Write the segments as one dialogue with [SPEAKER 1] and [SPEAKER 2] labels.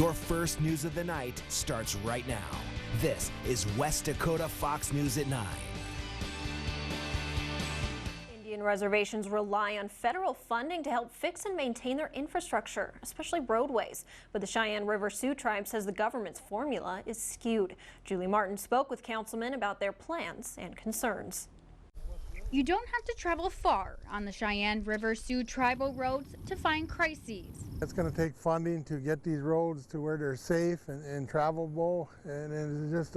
[SPEAKER 1] Your first news of the night starts right now. This is West Dakota Fox News at 9.
[SPEAKER 2] Indian reservations rely on federal funding to help fix and maintain their infrastructure, especially roadways. But the Cheyenne River Sioux tribe says the government's formula is skewed. Julie Martin spoke with councilmen about their plans and concerns.
[SPEAKER 3] You don't have to travel far on the Cheyenne River Sioux tribal roads to find crises.
[SPEAKER 4] It's going to take funding to get these roads to where they're safe and travelable, and it's just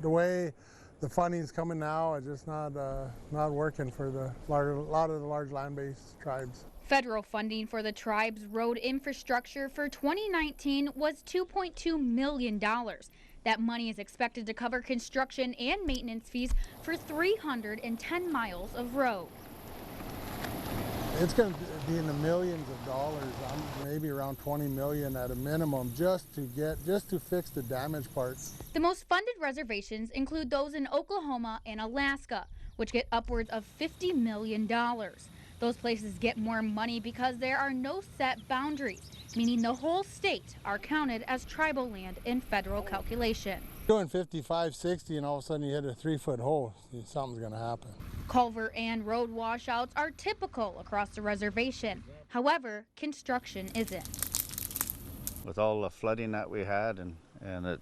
[SPEAKER 4] the way the funding's coming now, it's just not working for a lot of the large land-based tribes.
[SPEAKER 3] Federal funding for the tribe's road infrastructure for 2019 was $2.2 million. That money is expected to cover construction and maintenance fees for 310 miles of road.
[SPEAKER 4] It's going to be in the millions of dollars, maybe around 20 million at a minimum, just to fix the damaged parts.
[SPEAKER 3] The most funded reservations include those in Oklahoma and Alaska, which get upwards of $50 million. Those places get more money because there are no set boundaries, meaning the whole state are counted as tribal land in federal calculation.
[SPEAKER 4] Doing 55, 60, and all of a sudden you hit a 3-foot hole, something's going to happen.
[SPEAKER 3] Culvert and road washouts are typical across the reservation. However, construction isn't.
[SPEAKER 5] With all the flooding that we had, and it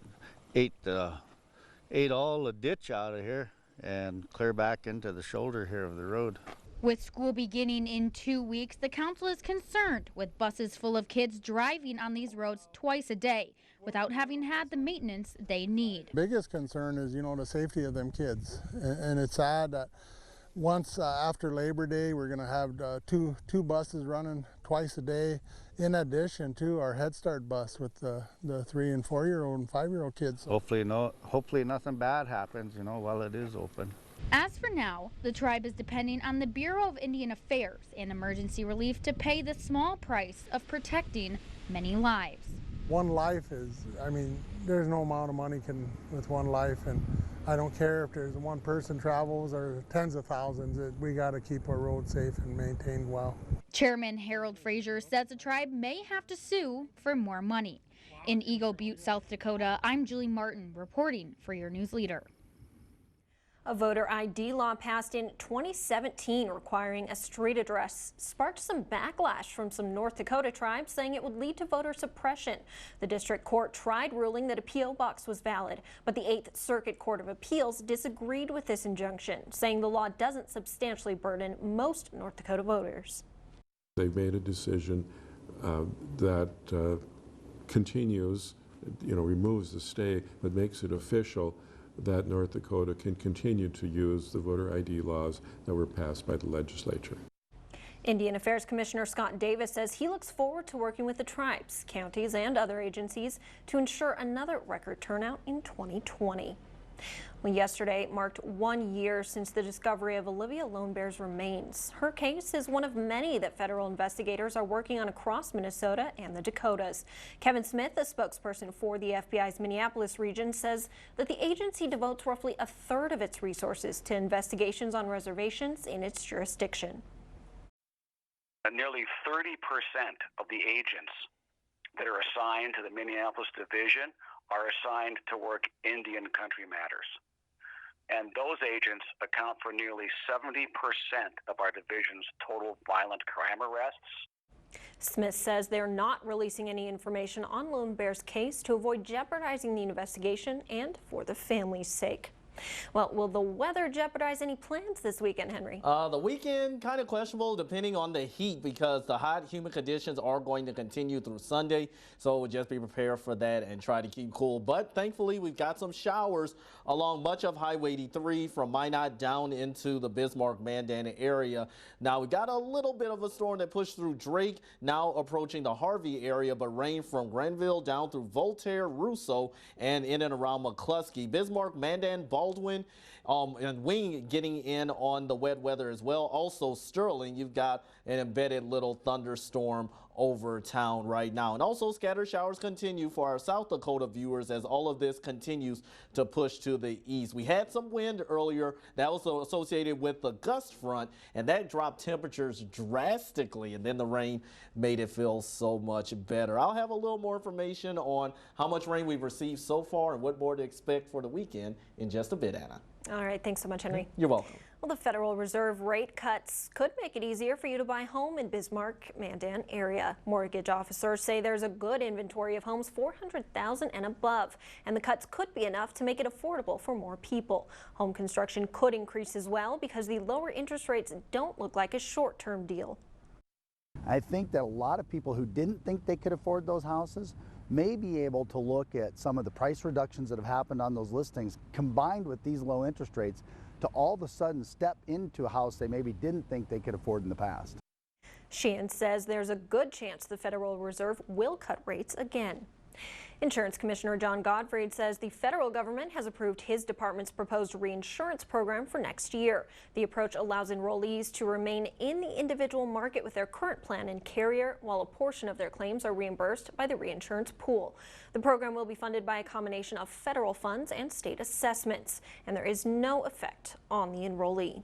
[SPEAKER 5] ate all the ditch out of here and clear back into the shoulder here of the road.
[SPEAKER 3] With school beginning in 2 weeks, the council is concerned with buses full of kids driving on these roads twice a day without having had the maintenance they need.
[SPEAKER 4] Biggest concern is, the safety of them kids. And it's sad that once after Labor Day, we're going to have two buses running twice a day, in addition to our Head Start bus with the 3- and 4-year-old and 5-year-old kids.
[SPEAKER 5] Hopefully nothing bad happens, while it is open.
[SPEAKER 3] As for now, the tribe is depending on the Bureau of Indian Affairs and Emergency Relief to pay the small price of protecting many lives.
[SPEAKER 4] One life is, there's no amount of money with one life, and I don't care if there's one person travels or tens of thousands, we got to keep our roads safe and maintained well.
[SPEAKER 3] Chairman Harold Frazier says the tribe may have to sue for more money. In Eagle Butte, South Dakota, I'm Julie Martin reporting for your news leader.
[SPEAKER 2] A voter ID law passed in 2017 requiring a street address sparked some backlash from some North Dakota tribes, saying it would lead to voter suppression. The district court tried ruling that a P.O. box was valid, but the 8th Circuit Court of Appeals disagreed with this injunction, saying the law doesn't substantially burden most North Dakota voters.
[SPEAKER 6] They've made a decision that continues, removes the stay, but makes it official that North Dakota can continue to use the voter ID laws that were passed by the legislature.
[SPEAKER 2] Indian Affairs Commissioner Scott Davis says he looks forward to working with the tribes, counties, and other agencies to ensure another record turnout in 2020. Well, yesterday marked 1 year since the discovery of Olivia Lone Bear's remains. Her case is one of many that federal investigators are working on across Minnesota and the Dakotas. Kevin Smith, a spokesperson for the FBI's Minneapolis region, says that the agency devotes roughly 1/3 of its resources to investigations on reservations in its jurisdiction.
[SPEAKER 7] Nearly 30% of the agents that are assigned to the Minneapolis division are assigned to work Indian country matters. And those agents account for nearly 70% of our division's total violent crime arrests.
[SPEAKER 2] Smith says they're not releasing any information on Lone Bear's case to avoid jeopardizing the investigation and for the family's sake. Well, will the weather jeopardize any plans this weekend, Henry?
[SPEAKER 8] The weekend kind of questionable depending on the heat, because the hot, humid conditions are going to continue through Sunday. So we'll just be prepared for that and try to keep cool. But thankfully, we've got some showers along much of Highway 83 from Minot down into the Bismarck, Mandan area. Now, we got a little bit of a storm that pushed through Drake, now approaching the Harvey area, but rain from Grenville down through Voltaire, Russo, and in and around McCluskey. Bismarck, Mandan, Baldwin, and Wing getting in on the wet weather as well. Also Sterling, you've got an embedded little thunderstorm over town right now. And also scattered showers continue for our South Dakota viewers as all of this continues to push to the east. We had some wind earlier that was associated with the gust front, and that dropped temperatures drastically, and then the rain made it feel so much better. I'll have a little more information on how much rain we've received so far and what more to expect for the weekend in just a bit, Anna.
[SPEAKER 2] All right, thanks so much, Henry.
[SPEAKER 8] You're welcome.
[SPEAKER 2] Well, the Federal Reserve rate cuts could make it easier for you to buy a home in Bismarck, Mandan area. Mortgage officers say there's a good inventory of homes $400,000 and above, and the cuts could be enough to make it affordable for more people. Home construction could increase as well because the lower interest rates don't look like a short-term deal.
[SPEAKER 9] I think that a lot of people who didn't think they could afford those houses may be able to look at some of the price reductions that have happened on those listings combined with these low interest rates to all of a sudden step into a house they maybe didn't think they could afford in the past.
[SPEAKER 2] Sheehan says there's a good chance the Federal Reserve will cut rates again. Insurance Commissioner John Gottfried says the federal government has approved his department's proposed reinsurance program for next year. The approach allows enrollees to remain in the individual market with their current plan and carrier, while a portion of their claims are reimbursed by the reinsurance pool. The program will be funded by a combination of federal funds and state assessments, and there is no effect on the enrollee.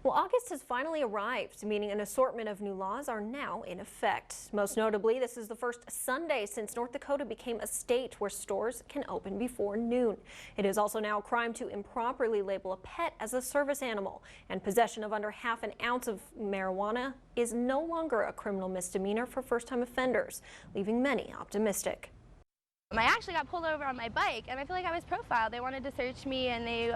[SPEAKER 2] Well, August has finally arrived, meaning an assortment of new laws are now in effect. Most notably, this is the first Sunday since North Dakota became a state where stores can open before noon. It is also now a crime to improperly label a pet as a service animal, and possession of under half an ounce of marijuana is no longer a criminal misdemeanor for first-time offenders, leaving many optimistic.
[SPEAKER 10] I actually got pulled over on my bike, and I feel like I was profiled. They wanted to search me, and they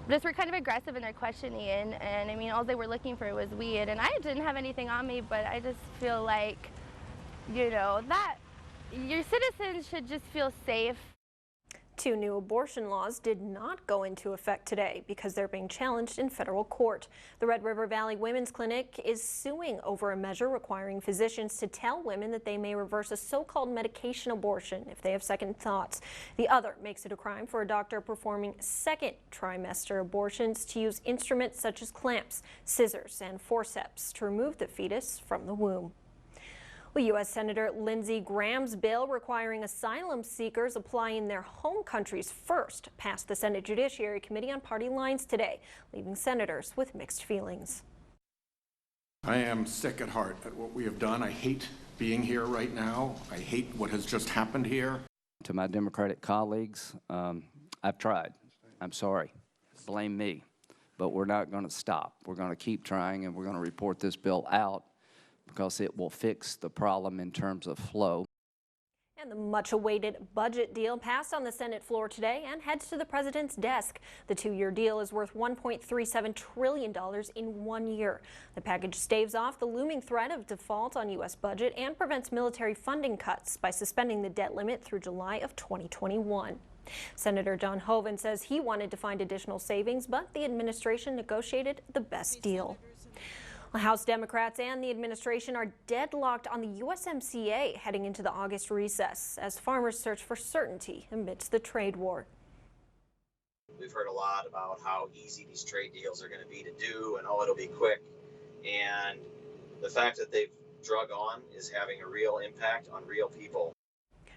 [SPEAKER 10] just were kind of aggressive in their questioning, and I mean, all they were looking for was weed, and I didn't have anything on me, but I just feel like, you know, that your citizens should just feel safe.
[SPEAKER 2] 2 new abortion laws did not go into effect today because they're being challenged in federal court. The Red River Valley Women's Clinic is suing over a measure requiring physicians to tell women that they may reverse a so-called medication abortion if they have second thoughts. The other makes it a crime for a doctor performing second trimester abortions to use instruments such as clamps, scissors, and forceps to remove the fetus from the womb. Well, U.S. Senator Lindsey Graham's bill requiring asylum seekers applying their home countries first passed the Senate Judiciary Committee on party lines today, leaving senators with mixed feelings.
[SPEAKER 11] I am sick at heart at what we have done. I hate being here right now. I hate what has just happened here.
[SPEAKER 12] To my Democratic colleagues, I've tried. I'm sorry. Blame me. But we're not going to stop. We're going to keep trying, and we're going to report this bill out, because it will fix the problem in terms of flow.
[SPEAKER 2] And the much-awaited budget deal passed on the Senate floor today and heads to the president's desk. The 2-year deal is worth $1.37 trillion in 1 year. The package staves off the looming threat of default on U.S. budget and prevents military funding cuts by suspending the debt limit through July of 2021. Senator John Hoeven says he wanted to find additional savings, but the administration negotiated the best deal. House Democrats and the administration are deadlocked on the USMCA heading into the August recess as farmers search for certainty amidst the trade war.
[SPEAKER 13] We've heard a lot about how easy these trade deals are going to be to do and, oh, it'll be quick. And the fact that they've drug on is having a real impact on real people.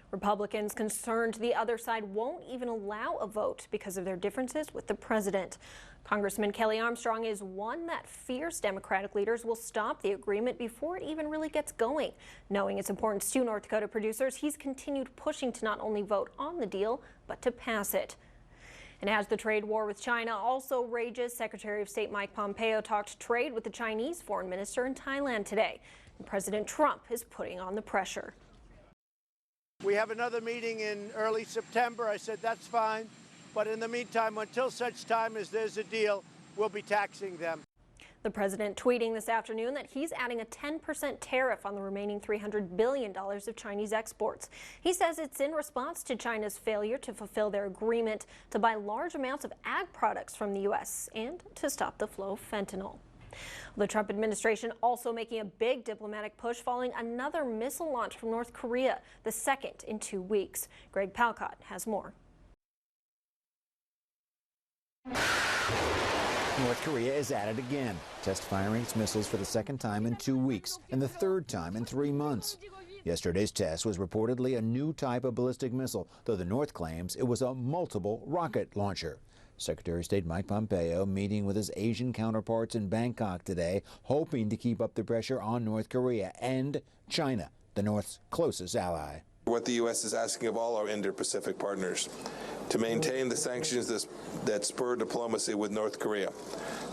[SPEAKER 2] Republicans concerned the other side won't even allow a vote because of their differences with the president. Congressman Kelly Armstrong is one that fears Democratic leaders will stop the agreement before it even really gets going. Knowing its importance to North Dakota producers, he's continued pushing to not only vote on the deal, but to pass it. And as the trade war with China also rages, Secretary of State Mike Pompeo talked trade with the Chinese foreign minister in Thailand today. And President Trump is putting on the pressure.
[SPEAKER 14] We have another meeting in early September. I said that's fine. But in the meantime, until such time as there's a deal, we'll be taxing them.
[SPEAKER 2] The president tweeting this afternoon that he's adding a 10% tariff on the remaining $300 billion of Chinese exports. He says it's in response to China's failure to fulfill their agreement to buy large amounts of ag products from the U.S. and to stop the flow of fentanyl. The Trump administration also making a big diplomatic push following another missile launch from North Korea, the second in 2 weeks. Greg Palcott has more.
[SPEAKER 15] North Korea is at it again, test firing its missiles for the second time in 2 weeks and the third time in 3 months. Yesterday's test was reportedly a new type of ballistic missile, though the North claims it was a multiple rocket launcher. Secretary of State Mike Pompeo meeting with his Asian counterparts in Bangkok today, hoping to keep up the pressure on North Korea and China, the North's closest ally.
[SPEAKER 16] What the U.S. is asking of all our Indo-Pacific partners, to maintain the sanctions that spur diplomacy with North Korea,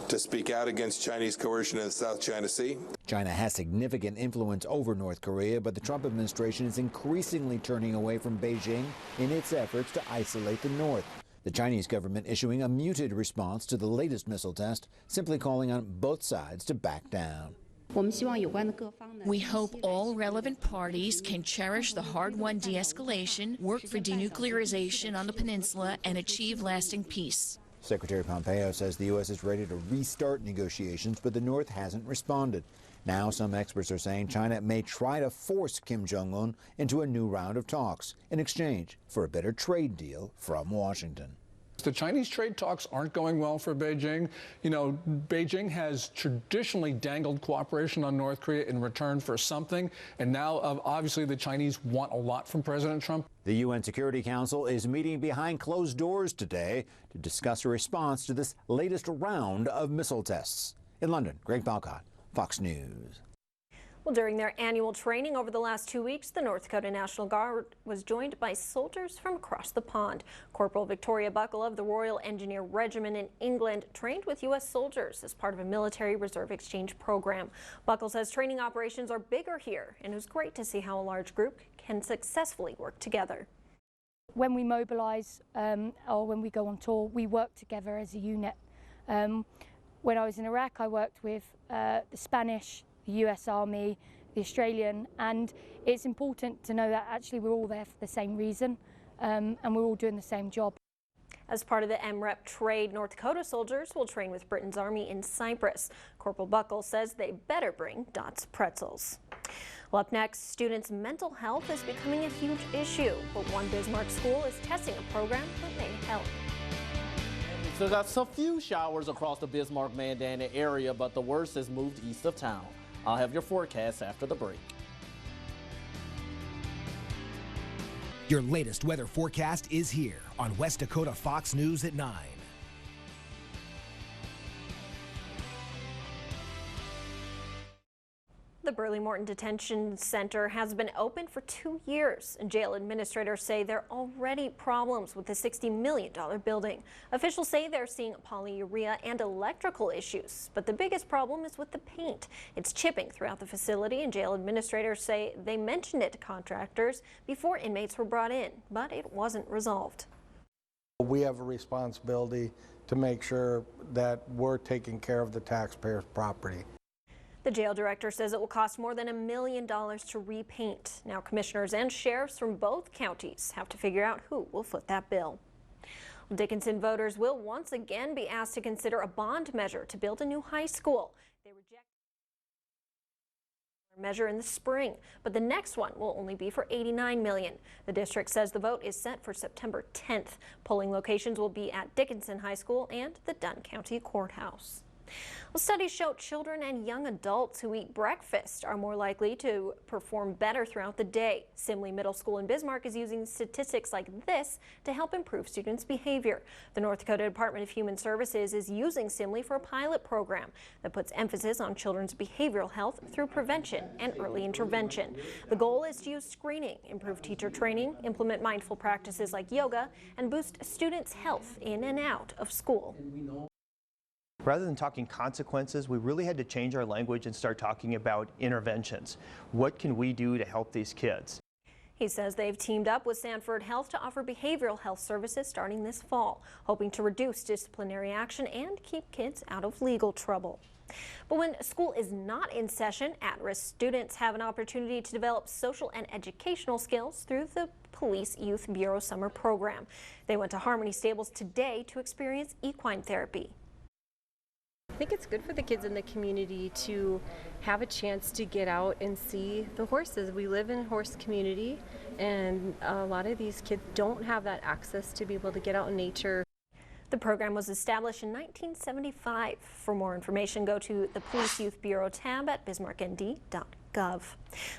[SPEAKER 16] to speak out against Chinese coercion in the South China Sea.
[SPEAKER 15] China has significant influence over North Korea, but the Trump administration is increasingly turning away from Beijing in its efforts to isolate the North. The Chinese government issuing a muted response to the latest missile test, simply calling on both sides to back down.
[SPEAKER 17] We hope all relevant parties can cherish the hard-won de-escalation, work for denuclearization on the peninsula, and achieve lasting peace.
[SPEAKER 15] Secretary Pompeo says the U.S. is ready to restart negotiations, but the North hasn't responded. Now some experts are saying China may try to force Kim Jong-un into a new round of talks in exchange for a better trade deal from Washington.
[SPEAKER 18] The Chinese trade talks aren't going well for Beijing. You know, Beijing has traditionally dangled cooperation on North Korea in return for something, and now obviously the Chinese want a lot from President Trump.
[SPEAKER 15] The UN Security Council is meeting behind closed doors today to discuss a response to this latest round of missile tests. In London, Greg Balcott, Fox News.
[SPEAKER 2] Well, during their annual training over the last 2 weeks, the North Dakota National Guard was joined by soldiers from across the pond. Corporal Victoria Buckle of the Royal Engineer Regiment in England trained with U.S. soldiers as part of a military reserve exchange program. Buckle says training operations are bigger here, and it was great to see how a large group can successfully work together.
[SPEAKER 19] When we mobilize or when we go on tour, we work together as a unit. When I was in Iraq, I worked with the Spanish, the US Army, the Australian, and it's important to know that actually we're all there for the same reason and we're all doing the same job.
[SPEAKER 2] As part of the MREP trade, North Dakota soldiers will train with Britain's Army in Cyprus. Corporal Buckle says they better bring Dots pretzels. Well, up next, students' mental health is becoming a huge issue, but one Bismarck school is testing a program that may help.
[SPEAKER 8] We still got some few showers across the Bismarck-Mandan area, but the worst has moved east of town. I'll have your forecast after the break.
[SPEAKER 1] Your latest weather forecast is here on West Dakota Fox News at 9.
[SPEAKER 2] The Burley Morton Detention Center has been open for 2 years, and jail administrators say there are already problems with the $60 million building. Officials say they're seeing polyurea and electrical issues, but the biggest problem is with the paint. It's chipping throughout the facility, and jail administrators say they mentioned it to contractors before inmates were brought in, but it wasn't resolved.
[SPEAKER 20] We have a responsibility to make sure that we're taking care of the taxpayers' property.
[SPEAKER 2] The jail director says it will cost more than $1 million to repaint. Now commissioners and sheriffs from both counties have to figure out who will foot that bill. Well, Dickinson voters will once again be asked to consider a bond measure to build a new high school. They rejected the measure in the spring, but the next one will only be for $89 million. The district says the vote is set for September 10th. Polling locations will be at Dickinson High School and the Dunn County Courthouse. Well, studies show children and young adults who eat breakfast are more likely to perform better throughout the day. Simley Middle School in Bismarck is using statistics like this to help improve students' behavior. The North Dakota Department of Human Services is using Simley for a pilot program that puts emphasis on children's behavioral health through prevention and early intervention. The goal is to use screening, improve teacher training, implement mindful practices like yoga, and boost students' health in and out of school.
[SPEAKER 21] Rather than talking consequences, we really had to change our language and start talking about interventions. What can we do to help these kids?
[SPEAKER 2] He says they've teamed up with Sanford Health to offer behavioral health services starting this fall, hoping to reduce disciplinary action and keep kids out of legal trouble. But when school is not in session, at-risk students have an opportunity to develop social and educational skills through the Police Youth Bureau Summer Program. They went to Harmony Stables today to experience equine therapy.
[SPEAKER 22] I think it's good for the kids in the community to have a chance to get out and see the horses. We live in a horse community, and a lot of these kids don't have that access to be able to get out in nature.
[SPEAKER 2] The program was established in 1975. For more information, go to the Police Youth Bureau tab at bismarcknd.gov.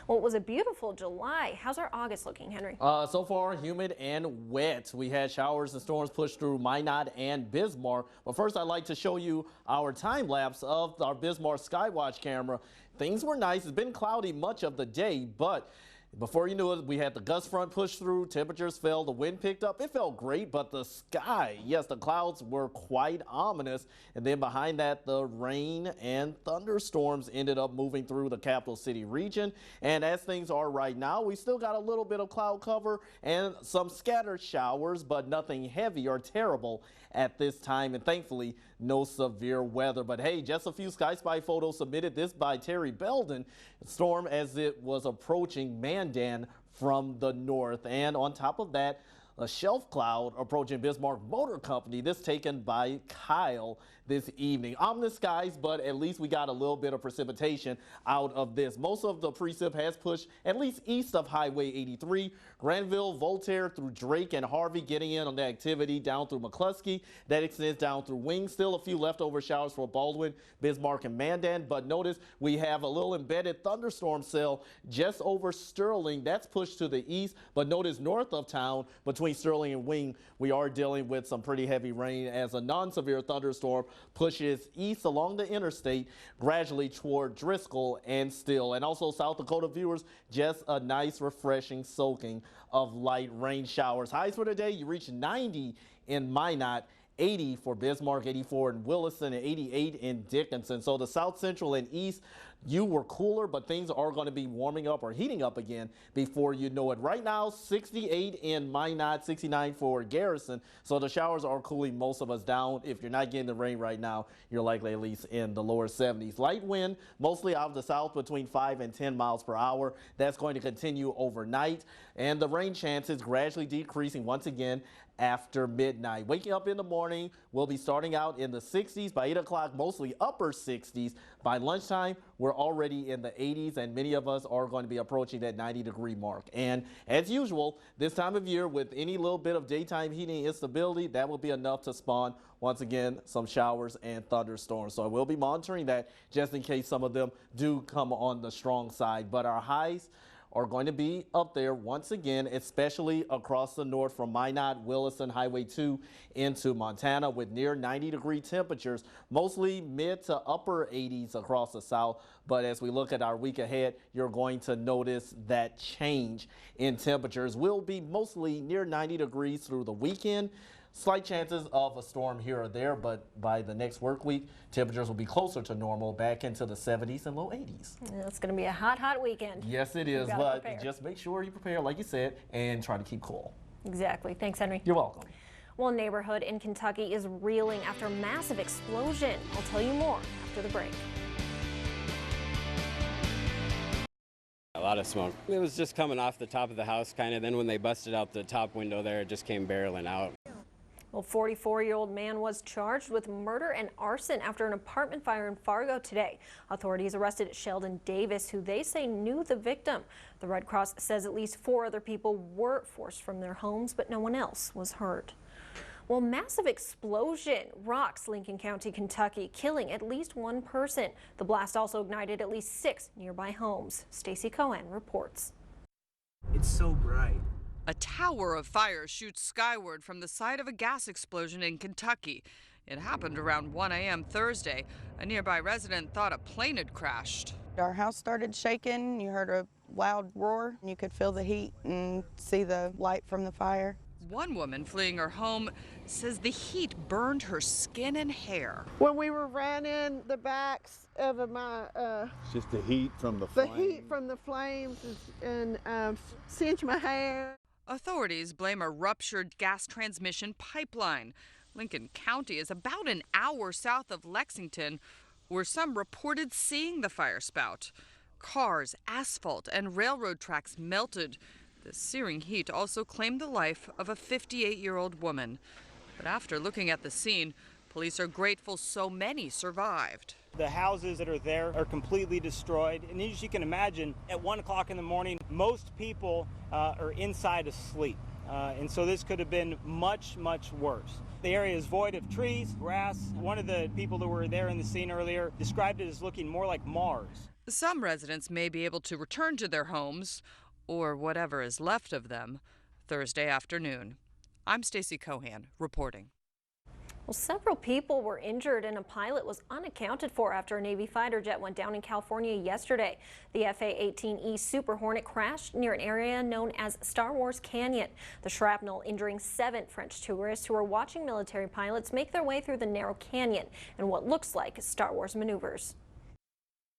[SPEAKER 2] Well, it was a beautiful July. How's our August looking, Henry?
[SPEAKER 8] So far, humid and wet. We had showers and storms push through Minot and Bismarck. But first, I'd like to show you our time lapse of our Bismarck Skywatch camera. Things were nice. It's been cloudy much of the day, but before you knew it, we had the gust front push through, temperatures fell, the wind picked up. It felt great, but the sky, yes, the clouds were quite ominous. And then behind that, the rain and thunderstorms ended up moving through the capital city region. And as things are right now, we still got a little bit of cloud cover and some scattered showers, but nothing heavy or terrible at this time. And thankfully, no severe weather. But hey, just a few Sky Spy photos submitted, this by Terry Belden. Storm as it was approaching Mandan from the north. And on top of that, a shelf cloud approaching Bismarck Motor Company, this taken by Kyle this evening. Ominous skies, but at least we got a little bit of precipitation out of this. Most of the precip has pushed at least east of Highway 83, Granville, Voltaire through Drake and Harvey, getting in on the activity down through McCluskey. That extends down through Wing. Still a few leftover showers for Baldwin, Bismarck, and Mandan. But notice we have a little embedded thunderstorm cell just over Sterling. That's pushed to the east. But notice north of town, between Sterling and Wing, we are dealing with some pretty heavy rain as a non-severe thunderstorm pushes east along the interstate gradually toward Driscoll and Still. And also South Dakota viewers, just a nice refreshing soaking of light rain showers. Highs for today, you reach 90 in Minot, 80 for Bismarck, 84 in Williston, and 88 in Dickinson. So the South Central and East, you were cooler, but things are going to be warming up or heating up again before you know it. Right now, 68 in Minot, 69 for Garrison. So the showers are cooling most of us down. If you're not getting the rain right now, you're likely at least in the lower 70s. Light wind, mostly out of the south between 5 and 10 miles per hour. That's going to continue overnight. And the rain chances gradually decreasing once again after midnight. Waking up in the morning, we'll be starting out in the 60s. By 8 o'clock, mostly upper 60s. By lunchtime, we're already in the 80s, and many of us are going to be approaching that 90-degree mark. And as usual, this time of year, with any little bit of daytime heating instability, that will be enough to spawn, once again, some showers and thunderstorms. So I will be monitoring that just in case some of them do come on the strong side. But our highs are going to be up there once again, especially across the north from Minot, Williston, Highway 2 into Montana, with near 90-degree temperatures, mostly mid to upper 80s across the south. But as we look at our week ahead, you're going to notice that change in temperatures. Will be mostly near 90 degrees through the weekend. Slight chances of a storm here or there, but by the next work week, temperatures will be closer to normal, back into the 70s and low 80s.
[SPEAKER 2] It's going to be a hot, hot weekend.
[SPEAKER 8] Yes, it is, but just make sure you prepare, like you said, and try to keep cool.
[SPEAKER 2] Exactly. Thanks, Henry.
[SPEAKER 8] You're welcome.
[SPEAKER 2] Well, a neighborhood in Kentucky is reeling after a massive explosion. I'll tell you more after the break.
[SPEAKER 4] A lot of smoke. It was just coming off the top of the house, kind of. Then when they busted out the top window there, it just came barreling out.
[SPEAKER 2] Well, 44-year-old man was charged with murder and arson after an apartment fire in Fargo today. Authorities arrested Sheldon Davis, who they say knew the victim. The Red Cross says at least 4 other people were forced from their homes, but no one else was hurt. Well, massive explosion rocks Lincoln County, Kentucky, killing at least 1 person. The blast also ignited at least 6 nearby homes. Stacy Cohen reports.
[SPEAKER 5] It's so bright.
[SPEAKER 23] A tower of fire shoots skyward from the site of a gas explosion in Kentucky. It happened around 1 a.m. Thursday. A nearby resident thought a plane had crashed.
[SPEAKER 24] Our house started shaking. You heard a loud roar. You could feel the heat and see the light from the fire.
[SPEAKER 23] One woman fleeing her home says the heat burned her skin and hair.
[SPEAKER 25] When we were ran in the backs of my
[SPEAKER 26] it's just the heat from the
[SPEAKER 25] flames. The heat from the flames and singed my hair.
[SPEAKER 23] Authorities blame a ruptured gas transmission pipeline. Lincoln County is about an hour south of Lexington, where some reported seeing the fire spout. Cars, asphalt, and railroad tracks melted. The searing heat also claimed the life of a 58-year-old woman. But after looking at the scene, police are grateful so many survived.
[SPEAKER 27] The houses that are there are completely destroyed. And as you can imagine, at 1 o'clock in the morning, most people are inside asleep. and so this could have been much, much worse. The area is void of trees, grass. One of the people that were there in the scene earlier described it as looking more like Mars.
[SPEAKER 23] Some residents may be able to return to their homes, or whatever is left of them, Thursday afternoon. I'm Stacy Cohan reporting.
[SPEAKER 2] Well, several people were injured and a pilot was unaccounted for after a Navy fighter jet went down in California yesterday. The FA-18E Super Hornet crashed near an area known as Star Wars Canyon. The shrapnel injuring 7 French tourists who were watching military pilots make their way through the narrow canyon and what looks like Star Wars maneuvers.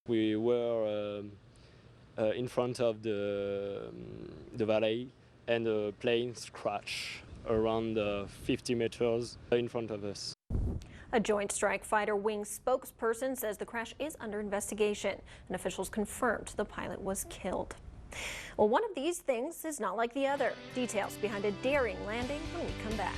[SPEAKER 3] We were in front of the valley and the plane crashed around 50 meters in front of us.
[SPEAKER 2] A Joint Strike Fighter wing spokesperson says the crash is under investigation, and officials confirmed the pilot was killed. Well, one of these things is not like the other. Details behind a daring landing when we come back.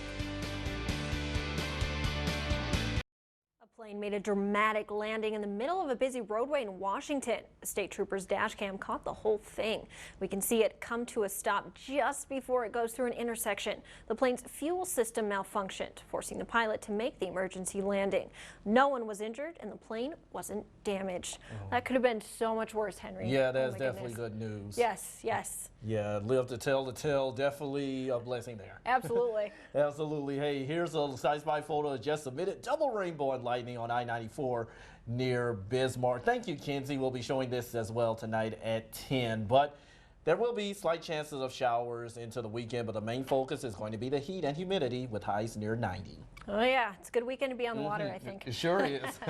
[SPEAKER 2] A plane made a dramatic landing in the middle of a busy roadway in Washington. A state trooper's dash cam caught the whole thing. We can see it come to a stop just before it goes through an intersection. The plane's fuel system malfunctioned, forcing the pilot to make the emergency landing. No one was injured and the plane wasn't damaged. That could have been so much worse, Henry.
[SPEAKER 8] Yeah, that's definitely good news.
[SPEAKER 2] Yes, yes.
[SPEAKER 8] Yeah, live to tell the tale. Definitely a blessing there.
[SPEAKER 2] Absolutely.
[SPEAKER 8] Absolutely. Hey, here's a sci-fi photo just submitted. Double rainbow and lightning on I-94 near Bismarck. Thank you, Kenzie. We'll be showing this as well tonight at 10. But there will be slight chances of showers into the weekend, but the main focus is going to be the heat and humidity with highs near 90.
[SPEAKER 2] Oh yeah, it's a good weekend to be on the water, I think.
[SPEAKER 8] It sure is.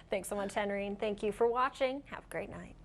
[SPEAKER 2] Thanks so much, Henry, and thank you for watching. Have a great night.